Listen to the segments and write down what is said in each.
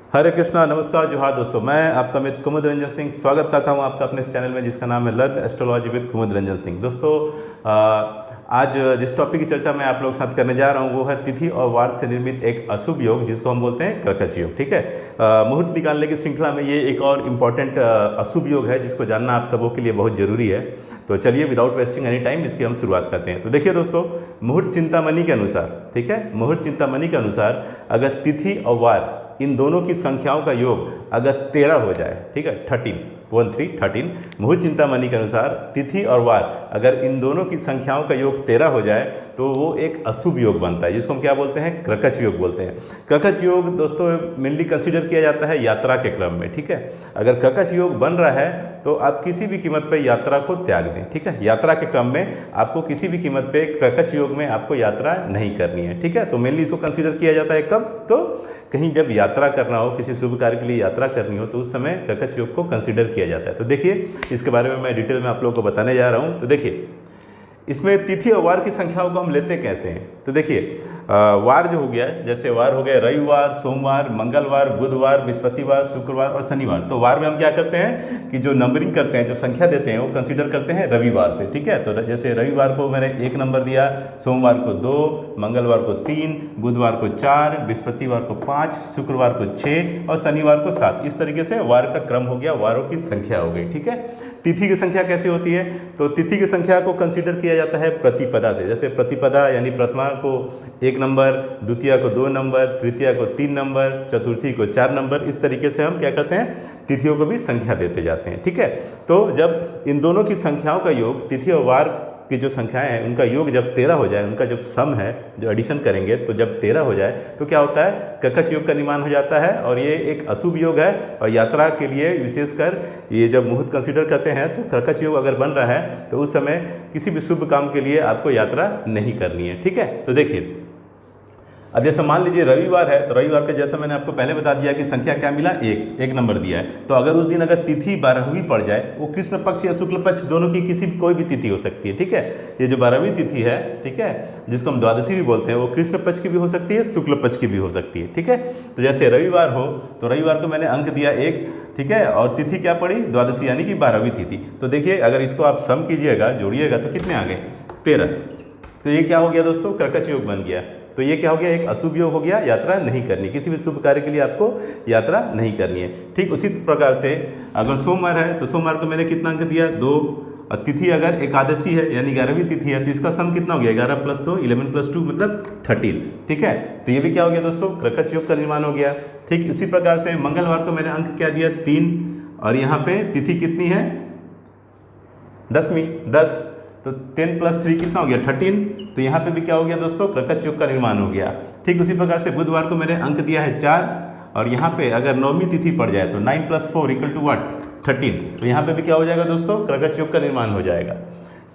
हरे कृष्णा, नमस्कार, जोहार दोस्तों। मैं आपका मित्र कुमुद रंजन सिंह स्वागत करता हूं आपका अपने इस चैनल में जिसका नाम है लर्न एस्ट्रोलॉजी विद कुमुद रंजन सिंह। दोस्तों, आज जिस टॉपिक की चर्चा मैं आप लोगों के साथ करने जा रहा हूं वो है तिथि और वार से निर्मित एक अशुभ योग जिसको हम बोलते हैं कर्कच योग। ठीक है, मुहूर्त निकालने की श्रृंखला में ये एक और इम्पॉर्टेंट अशुभ योग है जिसको जानना आप सबों के लिए बहुत ज़रूरी है। तो चलिए विदाउट वेस्टिंग एनी टाइम इसकी हम शुरुआत करते हैं। तो देखिए दोस्तों, मुहूर्त चिंतामणि के अनुसार, ठीक है, मुहूर्त चिंतामणि के अनुसार अगर तिथि और वार इन दोनों की संख्याओं का योग अगर 13 हो जाए, ठीक है, 13 मुहूर्त चिंतामणि के अनुसार तिथि और वार अगर इन दोनों की संख्याओं का योग 13 हो जाए तो वो एक अशुभ योग बनता है जिसको हम क्या बोलते हैं, कर्कच योग बोलते हैं। कर्कच योग दोस्तों मेनली कंसीडर किया जाता है यात्रा के क्रम में। ठीक है, अगर कर्कच योग बन रहा है तो आप किसी भी कीमत पर यात्रा को त्याग दें। ठीक है, यात्रा के क्रम में आपको किसी भी कीमत पे कर्कच योग में आपको यात्रा नहीं करनी है। ठीक है, तो मेनली इसको कंसीडर किया जाता है कब, तो कहीं जब यात्रा करना हो, किसी शुभ कार्य के लिए यात्रा करनी हो तो उस समय कर्कच योग को कंसीडर किया जाता है। तो देखिए इसके बारे में मैं डिटेल में आप लोगों को बताने जा रहा हूँ। तो देखिए इसमें तिथि और वार की संख्याओं को हम लेते कैसे हैं। तो देखिए वार जो हो गया, जैसे वार हो गया रविवार, सोमवार, मंगलवार, बुधवार, बृहस्पतिवार, शुक्रवार और शनिवार। तो वार में हम क्या करते हैं कि जो नंबरिंग करते हैं, जो संख्या देते हैं वो कंसीडर करते हैं रविवार से। ठीक है, तो जैसे रविवार को मैंने 1 नंबर दिया, सोमवार को 2, मंगलवार को 3, बुधवार को 4, बृहस्पतिवार को 5, शुक्रवार को 6 और शनिवार को 7। इस तरीके से वार का क्रम हो गया, वारों की संख्या हो गई। ठीक है, तिथि की संख्या कैसे होती है, तो तिथि की संख्या को कंसीडर किया जाता है प्रतिपदा से। जैसे प्रतिपदा यानी प्रथमा को 1 नंबर, द्वितीया को 2 नंबर, तृतीया को 3 नंबर, चतुर्थी को 4 नंबर। इस तरीके से हम क्या करते हैं, तिथियों को भी संख्या देते जाते हैं। ठीक है, तो जब इन दोनों की संख्याओं का योग, तिथि और वार की जो संख्याएं हैं उनका योग जब 13 हो जाए, उनका जब सम है, जो एडिशन करेंगे तो जब 13 हो जाए तो क्या होता है, कर्कच योग का निर्माण हो जाता है। और ये एक अशुभ योग है और यात्रा के लिए विशेषकर ये जब मुहूर्त कंसीडर करते हैं तो कर्कच योग अगर बन रहा है तो उस समय किसी भी शुभ काम के लिए आपको यात्रा नहीं करनी है। ठीक है, तो देखिए अब जैसे मान लीजिए रविवार है, तो रविवार का जैसा मैंने आपको पहले बता दिया कि संख्या क्या मिला, 1 नंबर दिया है। तो अगर उस दिन अगर तिथि 12वीं पड़ जाए, वो कृष्ण पक्ष या शुक्ल पक्ष दोनों की किसी कोई भी तिथि हो सकती है। ठीक है, ये जो 12वीं तिथि है, ठीक है, जिसको हम द्वादशी भी बोलते हैं, वो कृष्ण पक्ष की भी हो सकती है, शुक्ल पक्ष की भी हो सकती है। ठीक है, तो जैसे रविवार हो तो रविवार को मैंने अंक दिया 1, ठीक है, और तिथि क्या पड़ी, द्वादशी यानी कि 12वीं तिथि। तो देखिए अगर इसको आप सम कीजिएगा, जोड़िएगा तो कितने आ गए, 13। तो ये क्या हो गया दोस्तों, कर्कच योग बन गया। तो ये क्या हो गया, एक अशुभ योग हो गया, यात्रा नहीं करनी, किसी भी शुभ कार्य के लिए आपको यात्रा नहीं करनी है। ठीक उसी प्रकार से अगर सोमवार है तो सोमवार को मैंने कितना अंक दिया, 2, और तिथि अगर एकादशी है यानी 11वीं तिथि है तो इसका सम कितना हो गया, 11 + 2 11 + 2 मतलब 13। ठीक है, तो ये भी क्या हो गया दोस्तों, कर्कच योग का निर्माण हो गया। ठीक इसी प्रकार से मंगलवार को मैंने अंक क्या दिया, 3, और यहाँ पे तिथि कितनी है, 10। तो 10 + 3 कितना हो गया, 13। तो यहाँ पे भी क्या हो गया दोस्तों, कर्कच योग का निर्माण हो गया। ठीक उसी प्रकार से बुधवार को मैंने अंक दिया है 4, और यहाँ पे अगर 9वीं तिथि पड़ जाए तो 9 + 4 = व्हाट, 13। तो यहाँ पे भी क्या हो जाएगा दोस्तों, कर्कच योग का निर्माण हो जाएगा।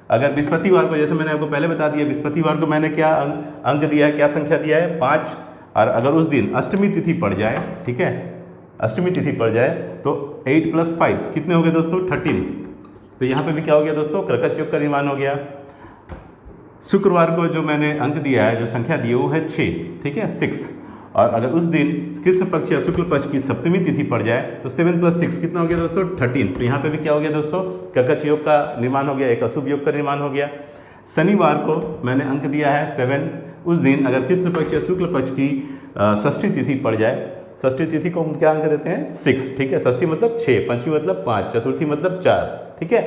अगर बृहस्पतिवार को, जैसे मैंने आपको पहले बता दिया, बृहस्पतिवार को मैंने क्या अंक दिया है, क्या संख्या दिया है, 5, और अगर उस दिन अष्टमी तिथि पड़ जाए, ठीक है, अष्टमी तिथि पड़ जाए तो 8 + 5 कितने हो गए दोस्तों, 13। तो यहाँ पे भी क्या हो गया दोस्तों, कर्कच योग का निर्माण हो गया। शुक्रवार को जो मैंने अंक दिया है, जो संख्या दी है वो है 6, ठीक है, 6, और अगर उस दिन कृष्ण पक्ष या शुक्ल पक्ष की सप्तमी तिथि पड़ जाए तो 7 + 6 कितना हो गया दोस्तों, 13। तो यहाँ पे भी क्या हो गया दोस्तों, कर्कच योग का निर्माण हो गया, एक अशुभ योग का निर्माण हो गया। शनिवार को मैंने अंक दिया है 7, उस दिन अगर कृष्ण पक्ष या शुक्ल पक्ष की षष्ठी तिथि पड़ जाए, षष्ठी तिथि को हम क्या अंक देते हैं, 6। ठीक है, षष्ठी मतलब 6, पंचमी मतलब 5, चतुर्थी मतलब 4। ठीक है,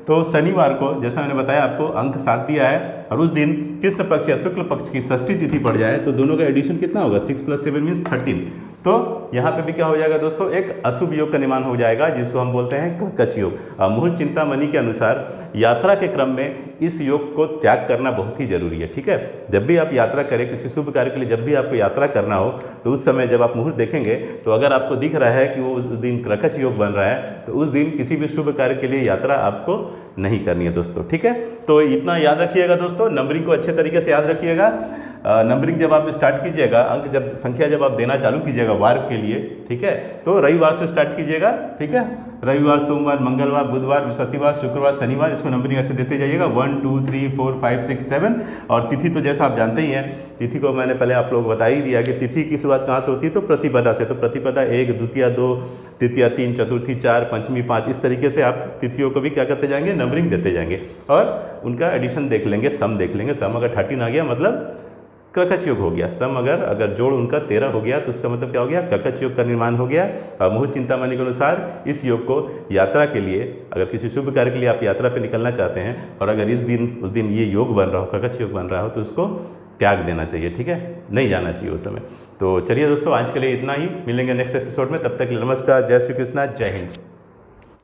तो शनिवार को जैसा मैंने बताया आपको अंक 7 दिया है, और उस दिन कृष्ण पक्ष या शुक्ल पक्ष की षष्ठी तिथि पड़ जाए तो दोनों का एडिशन कितना होगा, 6 + 7 = 13। तो यहाँ पे भी क्या हो जाएगा दोस्तों, एक अशुभ योग का निर्माण हो जाएगा जिसको हम बोलते हैं कर्कच योग। मुहूर्त चिंतामणि के अनुसार यात्रा के क्रम में इस योग को त्याग करना बहुत ही जरूरी है। ठीक है, जब भी आप यात्रा करें, किसी शुभ कार्य के लिए जब भी आपको यात्रा करना हो तो उस समय जब आप मुहूर्त देखेंगे तो अगर आपको दिख रहा है कि वो उस दिन कर्कच योग बन रहा है तो उस दिन किसी भी शुभ कार्य के लिए यात्रा आपको नहीं करनी है दोस्तों। ठीक है, तो इतना याद रखिएगा दोस्तों, नंबरिंग को अच्छे तरीके से याद रखिएगा। नंबरिंग जब आप स्टार्ट कीजिएगा, अंक जब संख्या जब आप देना चालू कीजिएगा वार के लिए, ठीक है। तो रविवार से स्टार्ट कीजिएगा, ठीक है। रविवार, सोमवार, मंगलवार, बुधवार, बृहस्पतिवार, शुक्रवार, शनिवार, इसको नंबरिंग ऐसे देते जाइएगा 1 2 3 4 5 6 7। और तिथि तो जैसा आप जानते ही हैं, तिथि को मैंने पहले आप लोग बता ही दिया कि तिथि की शुरुआत कहाँ से होती है, तो प्रतिपदा से। तो प्रतिपदा 1, द्वितीया 2, तृतीया 3, चतुर्थी 4, पंचमी 5, इस तरीके से आप तिथियों को भी क्या करते जाएंगे, नंबरिंग देते जाएंगे और उनका एडिशन देख लेंगे, सम देख लेंगे। सम अगर 13 आ गया मतलब ककच योग हो गया। सम अगर जोड़ उनका 13 हो गया तो उसका मतलब क्या हो गया, ककच योग का निर्माण हो गया। और मुहूर्त चिंतामणि के अनुसार इस योग को यात्रा के लिए, अगर किसी शुभ कार्य के लिए आप यात्रा पे निकलना चाहते हैं और अगर उस दिन ये योग बन रहा हो, ककच योग बन रहा हो, तो उसको त्याग देना चाहिए, ठीक है, नहीं जाना चाहिए उस समय। तो चलिए दोस्तों, आज के लिए इतना ही, मिलेंगे नेक्स्ट एपिसोड में। तब तक नमस्कार, जय श्री कृष्णा, जय हिंद।